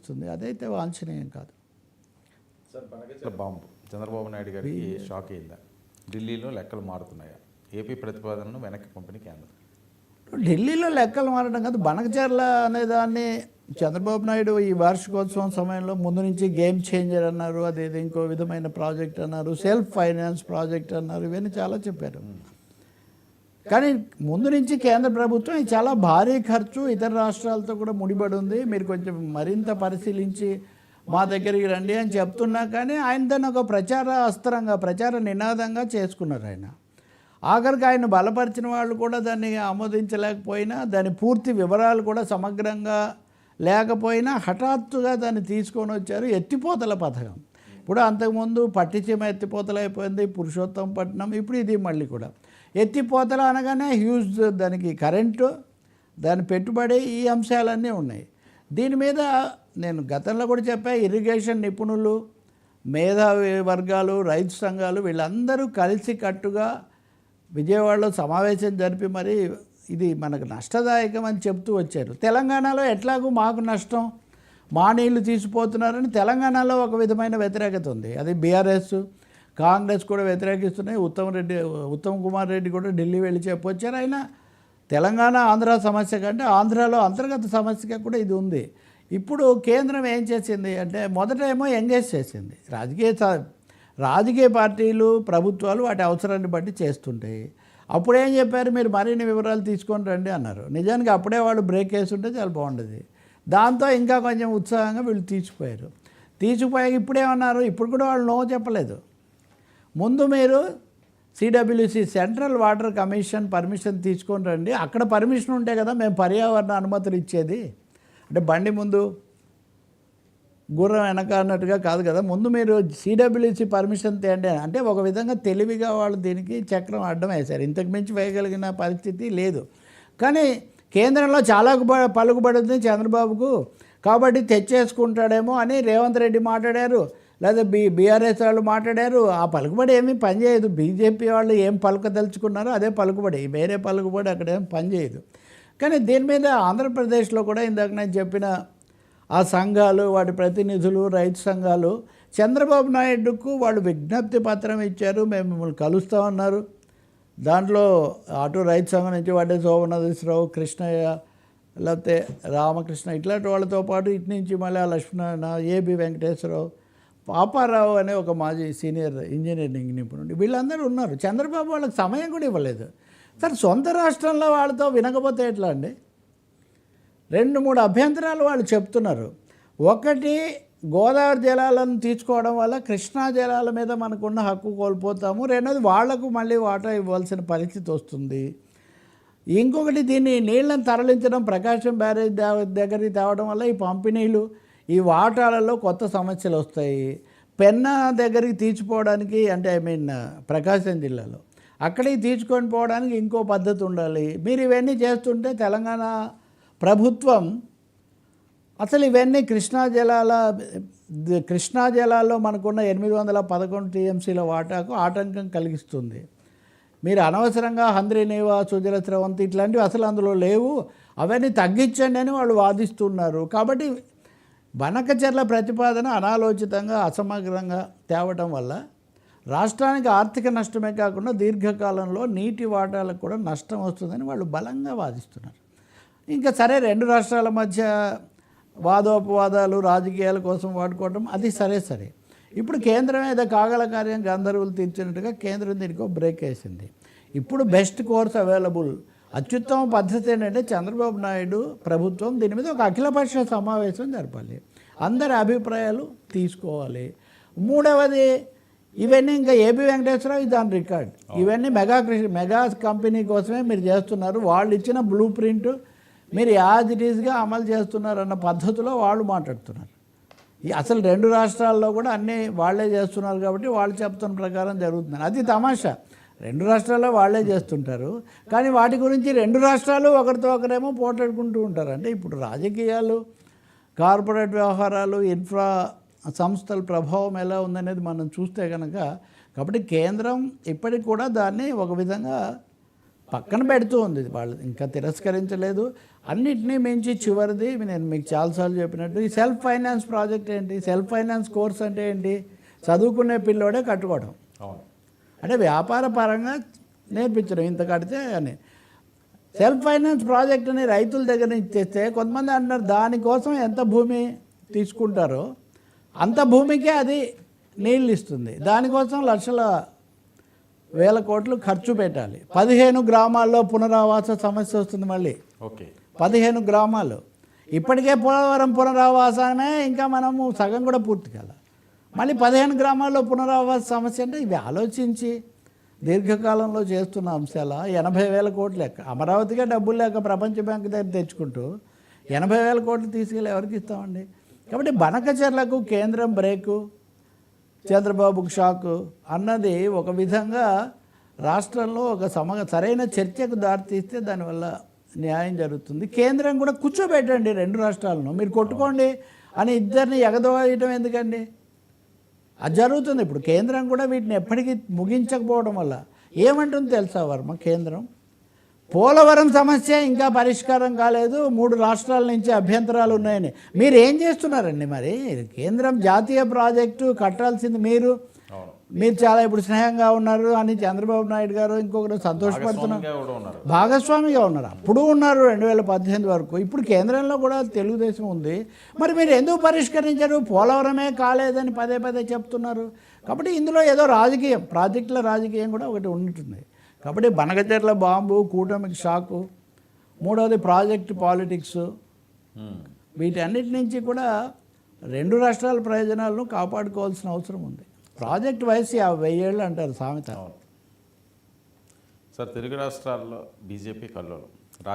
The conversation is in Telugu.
అనిపిస్తుంది. అదైతే వాంఛనీయం కాదు. సార్ బాంబు చంద్రబాబు నాయుడు గారికి షాక్ అయిందా? ఢిల్లీలో లెక్కలు మారుతున్నాయా? ఏపీ ప్రతిపాదనను వెనక్కి పంపిణీ కేంద్రం. ఢిల్లీలో లెక్కలు మారడం కాదు, బనకచెర్ల అనేదాన్ని చంద్రబాబు నాయుడు ఈ వార్షికోత్సవం సమయంలో ముందు నుంచి గేమ్ చేంజర్ అన్నారు, అదేది ఇంకో విధమైన ప్రాజెక్ట్ అన్నారు, సెల్ఫ్ ఫైనాన్స్ ప్రాజెక్ట్ అన్నారు, ఇవన్నీ చాలా చెప్పారు. కానీ ముందు నుంచి కేంద్ర ప్రభుత్వం ఇది చాలా భారీ ఖర్చు, ఇతర రాష్ట్రాలతో కూడా ముడిపడి ఉంది, మీరు కొంచెం మరింత పరిశీలించి మా దగ్గరికి రండి అని చెప్తున్నా కానీ ఆయన దాన్ని ఒక ప్రచార అస్త్రంగా, ప్రచార నినాదంగా చేసుకున్నారు. ఆయన ఆఖరికి ఆయన బలపరిచిన వాళ్ళు కూడా దాన్ని ఆమోదించలేకపోయినా, దాని పూర్తి వివరాలు కూడా సమగ్రంగా లేకపోయినా హఠాత్తుగా దాన్ని తీసుకొని వచ్చారు. ఎత్తిపోతల పథకం ఇప్పుడు అంతకుముందు పట్టిసీమ ఎత్తిపోతలు అయిపోయింది, పురుషోత్తం పట్నం, ఇప్పుడు ఇది మళ్ళీ కూడా ఎత్తిపోతలు అనగానే హ్యూజ్ దానికి కరెంటు, దాని పెట్టుబడి, ఈ అంశాలన్నీ ఉన్నాయి. దీని మీద నేను గతంలో కూడా చెప్పా, ఇరిగేషన్ నిపుణులు, మేధావి వర్గాలు, రైతు సంఘాలు వీళ్ళందరూ కలిసి కట్టుగా విజయవాడలో సమావేశం జరిపి మరి ఇది మనకు నష్టదాయకం అని చెప్తూ వచ్చారు. తెలంగాణలో ఎట్లాగూ మాకు నష్టం, మా నీళ్లు తీసిపోతున్నారని తెలంగాణలో ఒక విధమైన వ్యతిరేకత ఉంది. అది బీఆర్ఎస్, కాంగ్రెస్ కూడా వ్యతిరేకిస్తున్నాయి. ఉత్తమ్ కుమార్ రెడ్డి కూడా ఢిల్లీ వెళ్ళి చెప్పొచ్చారు. ఆయన తెలంగాణ ఆంధ్ర సమస్య కంటే ఆంధ్రాలో అంతర్గత సమస్యగా కూడా ఇది ఉంది. ఇప్పుడు కేంద్రం ఏం చేసింది అంటే మొదట ఏమో ఎంగేజ్ చేసింది. రాజకీయ పార్టీలు, ప్రభుత్వాలు వాటి అవసరాన్ని బట్టి చేస్తుంటాయి. అప్పుడు ఏం చెప్పారు, మీరు మరిన్ని వివరాలు తీసుకొని రండి అన్నారు. నిజానికి అప్పుడే వాళ్ళు బ్రేక్ వేస్తుంటే చాలా బాగుండేది. దాంతో ఇంకా కొంచెం ఉత్సాహంగా వీళ్ళు తీసుకుపోయాక ఇప్పుడేమన్నారు, ఇప్పుడు కూడా వాళ్ళు నో చెప్పలేదు. ముందు మీరు CWC central water commission permission తీసుకొని రండి, అక్కడ పర్మిషన్ ఉంటే కదా మేము పర్యావరణ అనుమతులు ఇచ్చేది. అంటే బండి ముందు గుర్రం వెనక అన్నట్టుగా కాదు కదా, ముందు మీరు సిడబ్ల్యూసి పర్మిషన్ తేండి అంటే ఒక విధంగా తెలివిగా వాళ్ళు దీనికి చక్రం అడ్డం వేశారు. ఇంతకు మించి వేయగలిగిన పరిస్థితి లేదు. కానీ కేంద్రంలో చాలా పలుకుబడింది చంద్రబాబుకు, కాబట్టి తెచ్చేసుకుంటాడేమో అని రేవంత్ రెడ్డి మాట్లాడారు, లేదా బీఆర్ఎస్ వాళ్ళు మాట్లాడారు. ఆ పలుకుబడి ఏమీ పనిచేయదు. బీజేపీ వాళ్ళు ఏం పలుకదలుచుకున్నారో అదే పలుకుబడి, వేరే పలుకుబడి అక్కడ ఏం పనిచేయదు. కానీ దీని మీద ఆంధ్రప్రదేశ్లో కూడా ఇందాక నేను చెప్పిన ఆ సంఘాలు, వాటి ప్రతినిధులు, రైతు సంఘాలు చంద్రబాబు నాయుడుకు వాళ్ళు విజ్ఞప్తి పత్రం ఇచ్చారు, మేము మిమ్మల్ని కలుస్తామన్నారు. దాంట్లో అటు రైతు సంఘం నుంచి వాడే శోభనాథేశ్వరరావు, కృష్ణయ్య, లేకపోతే రామకృష్ణ ఇట్లాంటి వాళ్ళతో పాటు ఇటు నుంచి మళ్ళీ లక్ష్మణ, ఏబి వెంకటేశ్వరరావు, పాపారావు అనే ఒక మాజీ సీనియర్ ఇంజనీరింగ్ నిపుణుడు, వీళ్ళందరూ ఉన్నారు. చంద్రబాబు వాళ్ళకి సమయం కూడా ఇవ్వలేదు. సార్ సొంత రాష్ట్రంలో వాళ్ళతో వినకపోతే ఎట్లా అండి? 2-3 అభ్యంతరాలు వాళ్ళు చెప్తున్నారు. ఒకటి, గోదావరి జలాలను తీసుకోవడం వల్ల కృష్ణా జలాల మీద మనకున్న హక్కు కోల్పోతాము. రెండోది, వాళ్లకు మళ్ళీ వాటా ఇవ్వాల్సిన పరిస్థితి వస్తుంది. ఇంకొకటి, దీన్ని నీళ్ళని తరలించడం, ప్రకాశం బ్యారేజ్ దగ్గరికి తేవడం వల్ల ఈ పంపిణీలు, ఈ వాటాలలో కొత్త సమస్యలు వస్తాయి. పెన్నా దగ్గరికి తీర్చిపోవడానికి అంటే ప్రకాశం జిల్లాలో అక్కడికి తీసుకొని పోవడానికి ఇంకో పద్ధతి ఉండాలి. మీరు ఇవన్నీ చేస్తుంటే తెలంగాణ ప్రభుత్వం అసలు ఇవన్నీ కృష్ణా జలాల్లో మనకున్న 811 టీఎంసీల వాటాకు ఆటంకం కలిగిస్తుంది. మీరు అనవసరంగా హంద్రీనీవా, సుజల స్రవంతి ఇట్లాంటివి అసలు అందులో లేవు, అవన్నీ తగ్గించండి అని వాళ్ళు వాదిస్తున్నారు. కాబట్టి బనకచెర్ల ప్రతిపాదన అనాలోచితంగా, అసమగ్రంగా తేవటం వల్ల రాష్ట్రానికి ఆర్థిక నష్టమే కాకుండా దీర్ఘకాలంలో నీటి వాటాలకు కూడా నష్టం వస్తుందని వాళ్ళు బలంగా వాదిస్తున్నారు. ఇంకా సరే, 2 రాష్ట్రాల మధ్య వాదోపవాదాలు రాజకీయాల కోసం వాడుకోవడం అది సరే. ఇప్పుడు కేంద్రం ఏదో కాగల కార్యం గంధర్వులు తీర్చినట్టుగా కేంద్రం దీనికి బ్రేక్ వేసింది. ఇప్పుడు బెస్ట్ కోర్స్ అవైలబుల్, అత్యుత్తమ పద్ధతి ఏంటంటే చంద్రబాబు నాయుడు ప్రభుత్వం దీని మీద ఒక అఖిలపక్ష సమావేశం జరపాలి, అందరి అభిప్రాయాలు తీసుకోవాలి. మూడవది, ఇవన్నీ ఇంకా ఏబి వెంకటేశ్వరరావు దాని రికార్డ్, ఇవన్నీ మెగా కంపెనీ కోసమే మీరు చేస్తున్నారు, వాళ్ళు ఇచ్చిన బ్లూ ప్రింట్ మీరు యాజ్ ఇట్ ఈజ్గా అమలు చేస్తున్నారన్న పద్ధతిలో వాళ్ళు మాట్లాడుతున్నారు. అసలు 2 రాష్ట్రాల్లో కూడా అన్నీ వాళ్ళే చేస్తున్నారు కాబట్టి వాళ్ళు చెప్తున్న ప్రకారం జరుగుతుంది. అది తమాషా, 2 రాష్ట్రాల్లో వాళ్ళే చేస్తుంటారు, కానీ వాటి గురించి 2 రాష్ట్రాలు ఒకరితో ఒకరేమో పోట్లాడుకుంటూ ఉంటారు. అంటే ఇప్పుడు రాజకీయాలు, కార్పొరేట్ వ్యవహారాలు, ఇన్ఫ్రా సంస్థల ప్రభావం ఎలా ఉందనేది మనం చూస్తే కనుక, కాబట్టి కేంద్రం ఇప్పటికి కూడా దాన్ని ఒక విధంగా పక్కన పెడుతూ ఉంది వాళ్ళు, ఇంకా తిరస్కరించలేదు. అన్నిటినీ మించి చివరిది నేను మీకు చాలాసార్లు చెప్పినట్టు ఈ సెల్ఫ్ ఫైనాన్స్ ప్రాజెక్ట్ ఏంటి, సెల్ఫ్ ఫైనాన్స్ కోర్స్ అంటే ఏంటి, చదువుకునే పిల్లోడే కట్టుకోవడం, అవును. అంటే వ్యాపార పరంగా నేర్పించడం ఇంత కడితే అని. సెల్ఫ్ ఫైనాన్స్ ప్రాజెక్ట్ అని రైతుల దగ్గర నుంచి తెస్తే కొంతమంది అంటున్నారు దానికోసం ఎంత భూమి తీసుకుంటారో అంత భూమికే అది నీళ్ళు ఇస్తుంది, దానికోసం లక్షల వేల కోట్లు ఖర్చు పెట్టాలి. 15 గ్రామాల్లో పునరావాస సమస్య వస్తుంది మళ్ళీ. ఓకే, 15 గ్రామాలు ఇప్పటికే పోలవరం పునరావాసమే ఇంకా మనము సగం కూడా పూర్తి కాల, మళ్ళీ 15 గ్రామాల్లో పునరావాస సమస్య అంటే ఇవి ఆలోచించి దీర్ఘకాలంలో చేస్తున్న అంశాల 80,000 కోట్లు లెక్క. అమరావతిగా డబ్బులు లేక ప్రపంచ బ్యాంకు దగ్గర తెచ్చుకుంటూ 80,000 కోట్లు తీసుకెళ్ళి ఎవరికి ఇస్తామండి. కాబట్టి బనకచెర్లకు కేంద్రం బ్రేకు, చంద్రబాబుకు షాకు అన్నది ఒక విధంగా రాష్ట్రంలో ఒక సరైన చర్చకు దారితీస్తే దానివల్ల న్యాయం జరుగుతుంది. కేంద్రం కూడా కూర్చోబెట్టండి రెండు రాష్ట్రాలను, మీరు కొట్టుకోండి అని ఇద్దరిని ఎగదోయటం ఎందుకండి, అది జరుగుతుంది. ఇప్పుడు కేంద్రం కూడా వీటిని ఎప్పటికీ ముగించకపోవడం వల్ల ఏమంటుంది తెలుసా వర్మ, కేంద్రం పోలవరం సమస్య ఇంకా పరిష్కారం కాలేదు, 3 రాష్ట్రాల నుంచి అభ్యంతరాలు ఉన్నాయని. మీరు ఏం చేస్తున్నారండి మరి? కేంద్రం జాతీయ ప్రాజెక్టు కట్టాల్సింది మీరు చాలా ఇప్పుడు స్నేహంగా ఉన్నారు అని చంద్రబాబు నాయుడు గారు ఇంకొకరు సంతోషపడుతున్నారు, భాగస్వామిగా ఉన్నారు, అప్పుడు ఉన్నారు 2018 వరకు. ఇప్పుడు కేంద్రంలో కూడా తెలుగుదేశం ఉంది, మరి మీరు ఎందుకు పరిష్కరించారు? పోలవరమే కాలేదని పదే పదే చెప్తున్నారు. కాబట్టి ఇందులో ఏదో రాజకీయం, ప్రాజెక్టుల రాజకీయం కూడా ఒకటి ఉంటుంది. కాబట్టి బనకచెర్ల బాంబు, కూటమికి షాకు, మూడవది ప్రాజెక్ట్ పాలిటిక్స్, వీటన్నిటి నుంచి కూడా రెండు రాష్ట్రాల ప్రయోజనాలను కాపాడుకోవాల్సిన అవసరం ఉంది. ప్రాజెక్ట్ వయసు 50 ఏళ్ళు అంటారు సామెత. సార్, తెలుగు రాష్ట్రాల్లో బీజేపీ కల్లోలం